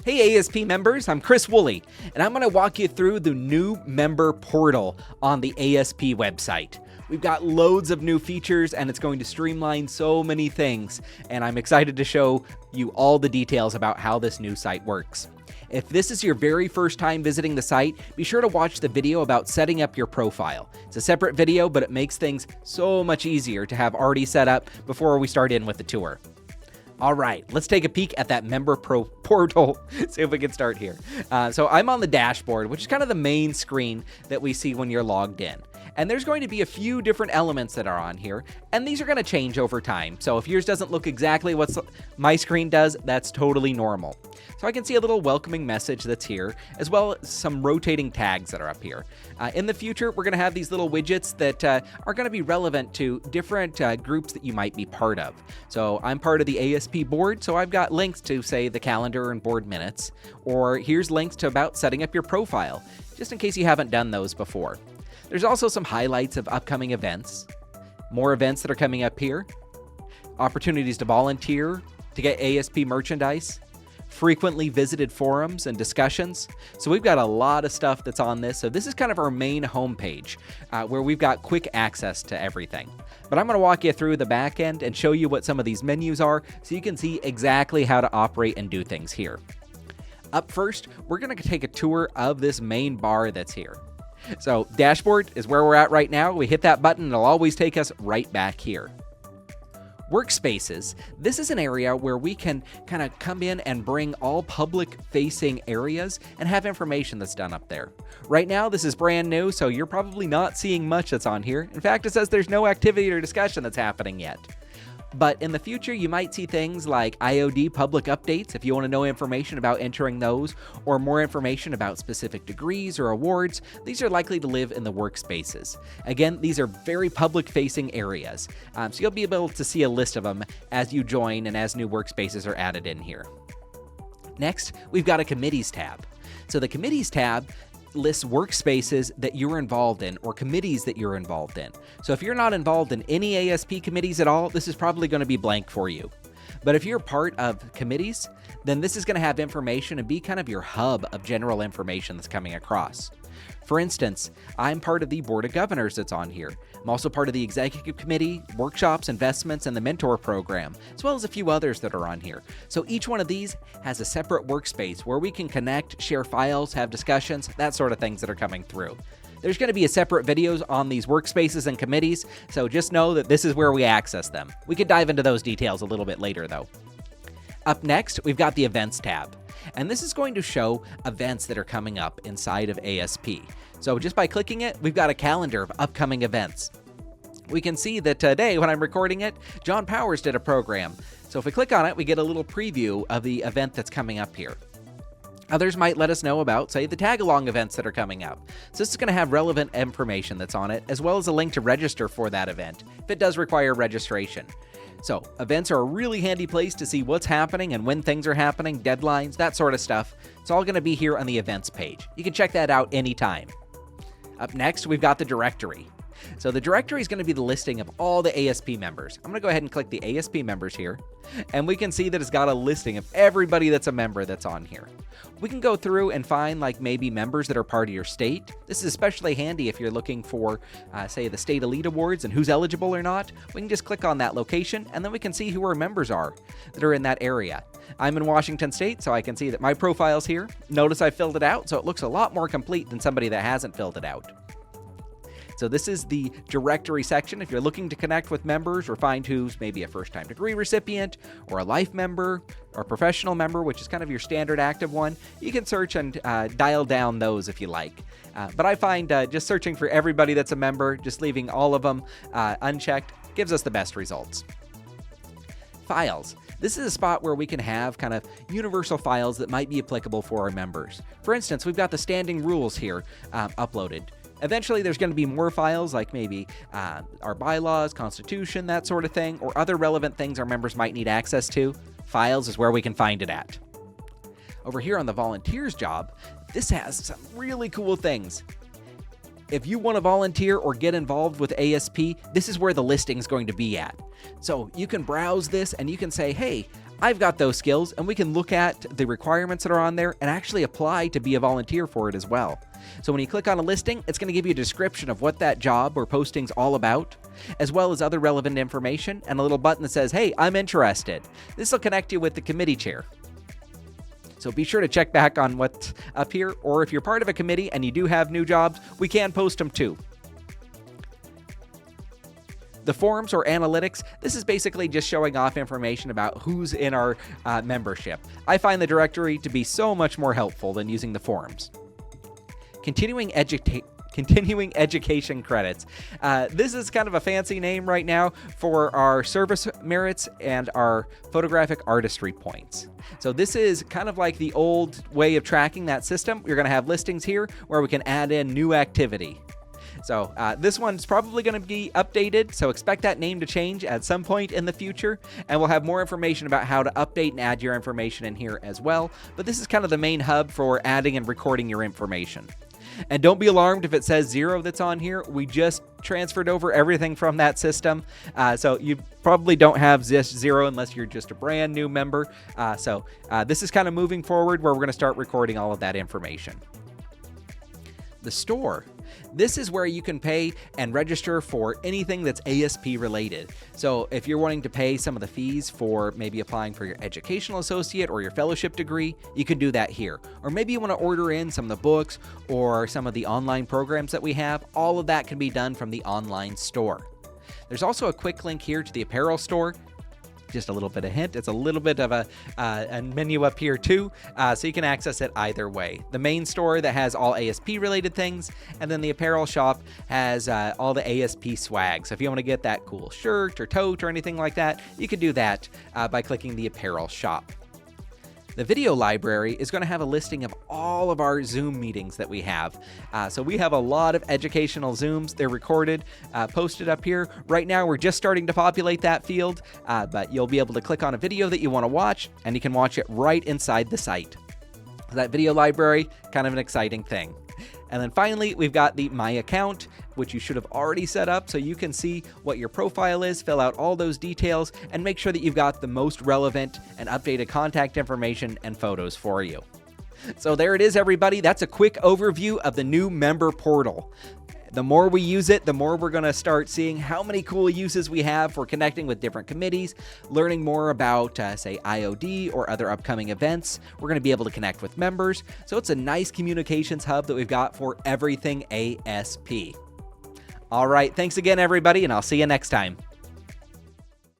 Hey ASP members, I'm Chris Wooley, and I'm going to walk you through the new member portal on the ASP website. We've got loads of new features, and it's going to streamline so many things, and I'm excited to show you all the details about how this new site works. If this is your very first time visiting the site, be sure to watch the video about setting up your profile. It's a separate video, but it makes things so much easier to have already set up before we start in with the tour. All right, let's take a peek at that member portal. See if we can start here. So I'm on the dashboard, which is kind of the main screen that we see when you're logged in. And there's going to be a few different elements that are on here, and these are going to change over time. So if yours doesn't look exactly what my screen does, that's totally normal. So I can see a little welcoming message that's here, as well as some rotating tags that are up here. In the future, we're going to have these little widgets that are going to be relevant to different groups that you might be part of. So I'm part of the ASP board, so I've got links to, say, the calendar and board minutes, or here's links to about setting up your profile, just in case you haven't done those before. There's also some highlights of upcoming events, more events that are coming up here, opportunities to volunteer, to get ASP merchandise, frequently visited forums and discussions. So we've got a lot of stuff that's on this. So this is kind of our main homepage where we've got quick access to everything. But I'm going to walk you through the back end and show you what some of these menus are so you can see exactly how to operate and do things here. Up first, we're going to take a tour of this main bar that's here. So dashboard is where we're at right now. We hit that button, it'll always take us right back here. Workspaces, this is an area where we can kind of come in and bring all public-facing areas and have information that's done up there. Right now, this is brand new, so you're probably not seeing much that's on here. In fact, it says there's no activity or discussion that's happening yet. But in the future, you might see things like IOD public updates if you want to know information about entering those, or more information about specific degrees or awards. These are likely to live in the workspaces. Again, these are very public-facing areas, so you'll be able to see a list of them as you join and as new workspaces are added in here. Next, we've got a Committees tab. So the Committees tab lists workspaces that you're involved in or committees that you're involved in. So if you're not involved in any ASP committees at all, this is probably going to be blank for you. But if you're part of committees, then this is going to have information and be kind of your hub of general information that's coming across. For instance, I'm part of the Board of Governors that's on here. I'm also part of the Executive Committee, Workshops, Investments, and the Mentor Program, as well as a few others that are on here. So each one of these has a separate workspace where we can connect, share files, have discussions, that sort of things that are coming through. There's going to be a separate videos on these workspaces and committees, so just know that this is where we access them. We could dive into those details a little bit later, though. Up next, we've got the Events tab. And this is going to show events that are coming up inside of ASP. So just by clicking it, we've got a calendar of upcoming events. We can see that today, when I'm recording it, John Powers did a program. So if we click on it, we get a little preview of the event that's coming up here. Others might let us know about, say, the tag-along events that are coming up. So this is going to have relevant information that's on it, as well as a link to register for that event, if it does require registration. So, events are a really handy place to see what's happening and when things are happening, deadlines, that sort of stuff. It's all going to be here on the events page. You can check that out anytime. Up next, we've got the directory. So the directory is going to be the listing of all the ASP members. I'm going to go ahead and click the ASP members here, and we can see that it's got a listing of everybody that's a member that's on here. We can go through and find like maybe members that are part of your state. This is especially handy if you're looking for, say, the State Elite Awards and who's eligible or not. We can just click on that location, and then we can see who our members are that are in that area. I'm in Washington State, so I can see that my profile's here. Notice I filled it out, so it looks a lot more complete than somebody that hasn't filled it out. So this is the directory section. If you're looking to connect with members or find who's maybe a first-time degree recipient or a life member or a professional member, which is kind of your standard active one, you can search and dial down those if you like. But I find just searching for everybody that's a member, just leaving all of them unchecked, gives us the best results. Files. This is a spot where we can have kind of universal files that might be applicable for our members. For instance, we've got the standing rules here uploaded. Eventually, there's going to be more files like maybe our bylaws, constitution, that sort of thing, or other relevant things our members might need access to. Files is where we can find it at. Over here on the volunteers job, this has some really cool things. If you want to volunteer or get involved with ASP, this is where the listing is going to be at. So you can browse this and you can say, hey, I've got those skills, and we can look at the requirements that are on there and actually apply to be a volunteer for it as well. So when you click on a listing, it's going to give you a description of what that job or posting's all about, as well as other relevant information, and a little button that says, hey, I'm interested. This will connect you with the committee chair. So be sure to check back on what's up here, or if you're part of a committee and you do have new jobs, we can post them too. The forums or analytics, this is basically just showing off information about who's in our membership. I find the directory to be so much more helpful than using the forums. Continuing education credits. This is kind of a fancy name right now for our service merits and our photographic artistry points. So this is kind of like the old way of tracking that system. You're going to have listings here where we can add in new activity. So this one's probably going to be updated, so expect that name to change at some point in the future, and we'll have more information about how to update and add your information in here as well. But this is kind of the main hub for adding and recording your information. And don't be alarmed if it says 0 that's on here. We just transferred over everything from that system. So you probably don't have this 0 unless you're just a brand new member. So this is kind of moving forward where we're going to start recording all of that information. The store. This is where you can pay and register for anything that's ASP related. So if you're wanting to pay some of the fees for maybe applying for your educational associate or your fellowship degree, you can do that here. Or maybe you want to order in some of the books or some of the online programs that we have. All of that can be done from the online store. There's also a quick link here to the apparel store. Just a little bit of hint. It's a little bit of a menu up here too, so you can access it either way. The main store that has all ASP related things, and then the apparel shop has all the ASP swag. So if you want to get that cool shirt or tote or anything like that, you can do that by clicking the apparel shop. The video library is going to have a listing of all of our Zoom meetings that we have. So we have a lot of educational Zooms. They're recorded, posted up here. Right now, we're just starting to populate that field, but you'll be able to click on a video that you want to watch, and you can watch it right inside the site. That video library, kind of an exciting thing. And then finally, we've got the My Account, which you should have already set up so you can see what your profile is, fill out all those details, and make sure that you've got the most relevant and updated contact information and photos for you. So there it is, everybody. That's a quick overview of the new member portal. The more we use it, the more we're going to start seeing how many cool uses we have for connecting with different committees, learning more about, say, IOD or other upcoming events. We're going to be able to connect with members. So it's a nice communications hub that we've got for everything ASP. All right. Thanks again, everybody, and I'll see you next time.